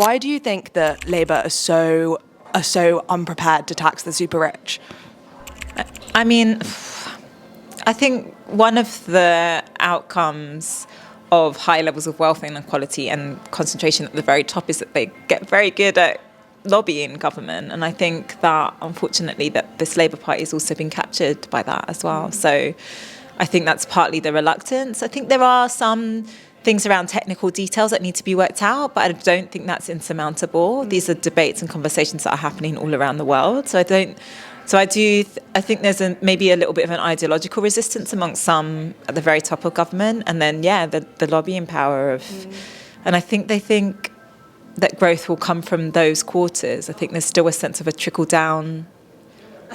why do you think that Labour are so unprepared to tax the super rich? I mean, I think one of the outcomes of high levels of wealth inequality and concentration at the very top is that they get very good at lobbying government. And I think that, unfortunately, that this Labour Party has also been captured by that as well. So I think that's partly the reluctance. I think there are some things around technical details that need to be worked out, but I don't think that's insurmountable. These are debates and conversations that are happening all around the world. So I think there's maybe a little bit of an ideological resistance amongst some at the very top of government, and then the lobbying power of, and I think they think that growth will come from those quarters. I think there's still a sense of a trickle down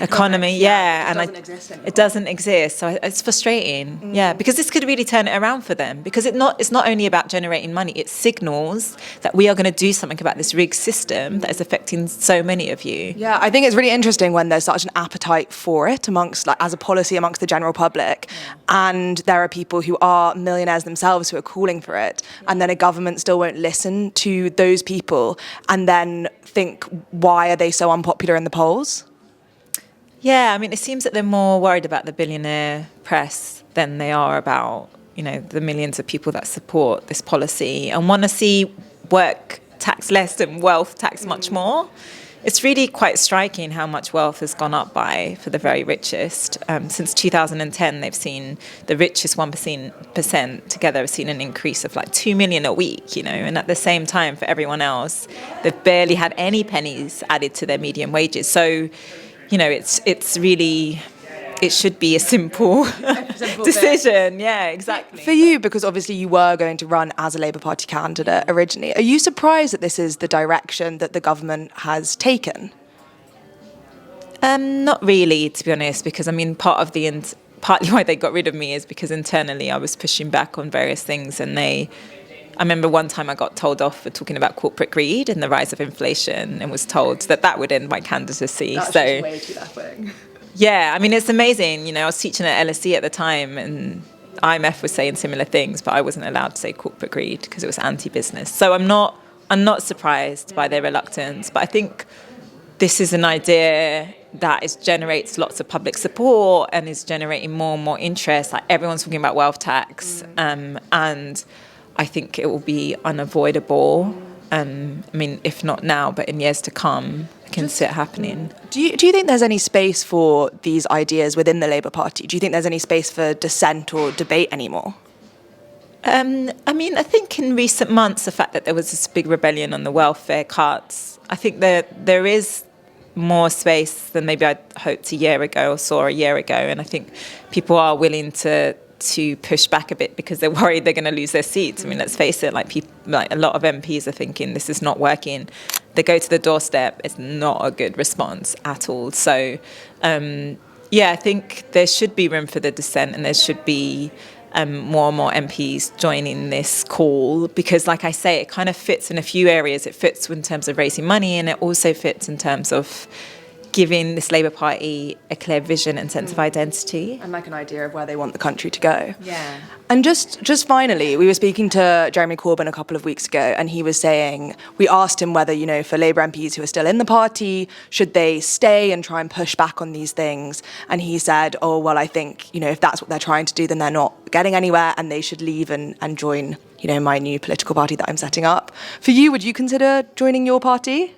economy, it doesn't exist. So it's frustrating, because this could really turn it around for them. Because it's not only about generating money; it signals that we are going to do something about this rigged system that is affecting so many of you. Yeah, I think it's really interesting when there's such an appetite for it amongst, like, as a policy amongst the general public, and there are people who are millionaires themselves who are calling for it, and then a government still won't listen to those people, and then think, why are they so unpopular in the polls? Yeah, I mean, it seems that they're more worried about the billionaire press than they are about, the millions of people that support this policy and want to see work taxed less and wealth taxed much more. It's really quite striking how much wealth has gone up by for the very richest. Since 2010, they've seen the richest 1% together have seen an increase of like 2 million a week, and at the same time for everyone else, they've barely had any pennies added to their median wages. So, it's really, it should be a simple decision. Yeah, exactly. For you, because obviously you were going to run as a Labour Party candidate originally, are you surprised that this is the direction that the government has taken? Not really, to be honest, because partly why they got rid of me is because internally I was pushing back on various things, and I remember one time I got told off for talking about corporate greed and the rise of inflation, and was told that would end my candidacy. That's just way too left-wing. Yeah, I mean, it's amazing. I was teaching at LSE at the time, and IMF was saying similar things, but I wasn't allowed to say corporate greed because it was anti-business. So I'm not surprised by their reluctance, but I think this is an idea that generates lots of public support and is generating more and more interest. Like, everyone's talking about wealth tax, and I think it will be unavoidable. If not now, but in years to come, I can see it happening. Do you think there's any space for these ideas within the Labour Party? Do you think there's any space for dissent or debate anymore? I think in recent months, the fact that there was this big rebellion on the welfare cuts, I think there is more space than maybe I'd hoped a year ago or saw a year ago. And I think people are willing to push back a bit because they're worried they're going to lose their seats. I mean, let's face it, like a lot of MPs are thinking this is not working. They go to the doorstep, it's not a good response at all. So, I think there should be room for the dissent, and there should be more and more MPs joining this call, because, like I say, it kind of fits in a few areas. It fits in terms of raising money, and it also fits in terms of giving this Labour Party a clear vision and sense of identity. And like an idea of where they want the country to go. Yeah. And just finally, we were speaking to Jeremy Corbyn a couple of weeks ago, and he was saying, we asked him whether, for Labour MPs who are still in the party, should they stay and try and push back on these things? And he said, oh, well, I think, if that's what they're trying to do, then they're not getting anywhere, and they should leave and join, my new political party that I'm setting up. For you, would you consider joining your party?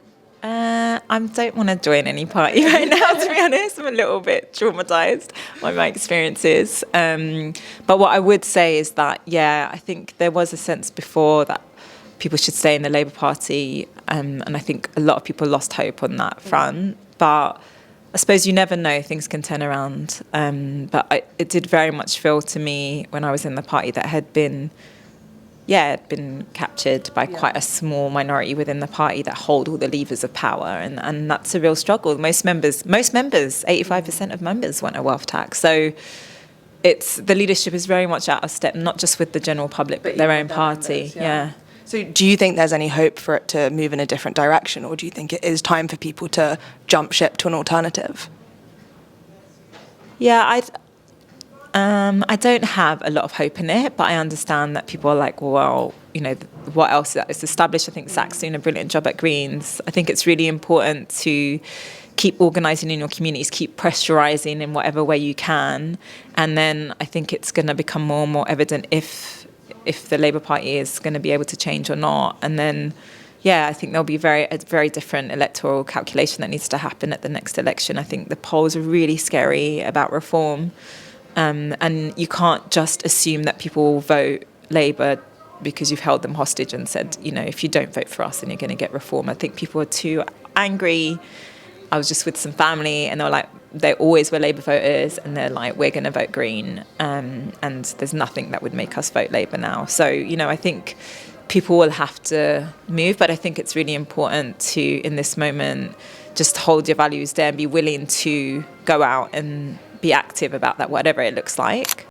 I don't want to join any party right now, to be honest. I'm a little bit traumatised by my experiences. But what I would say is that, I think there was a sense before that people should stay in the Labour Party, and I think a lot of people lost hope on that front. But I suppose you never know, things can turn around. But it did very much feel to me when I was in the party that had been captured by quite a small minority within the party that hold all the levers of power, and that's a real struggle. Most members, 85% of members want a wealth tax. So the leadership is very much out of step, not just with the general public, but their own party. Members, So do you think there's any hope for it to move in a different direction, or do you think it is time for people to jump ship to an alternative? Yeah, I don't have a lot of hope in it, but I understand that people are like, well, you know, what else is established? I think Zach's doing a brilliant job at Greens. I think it's really important to keep organising in your communities, keep pressurising in whatever way you can. And then I think it's going to become more and more evident if the Labour Party is going to be able to change or not. And then, yeah, I think there'll be a very different electoral calculation that needs to happen at the next election. I think the polls are really scary about reform. And you can't just assume that people will vote Labour because you've held them hostage and said, you know, if you don't vote for us, then you're going to get reform. I think people are too angry. I was just with some family and they were like, they always were Labour voters and they're like, we're going to vote Green. And there's nothing that would make us vote Labour now. So, you know, I think people will have to move, but I think it's really important to, in this moment, just hold your values there and be willing to go out and be active about that, whatever it looks like.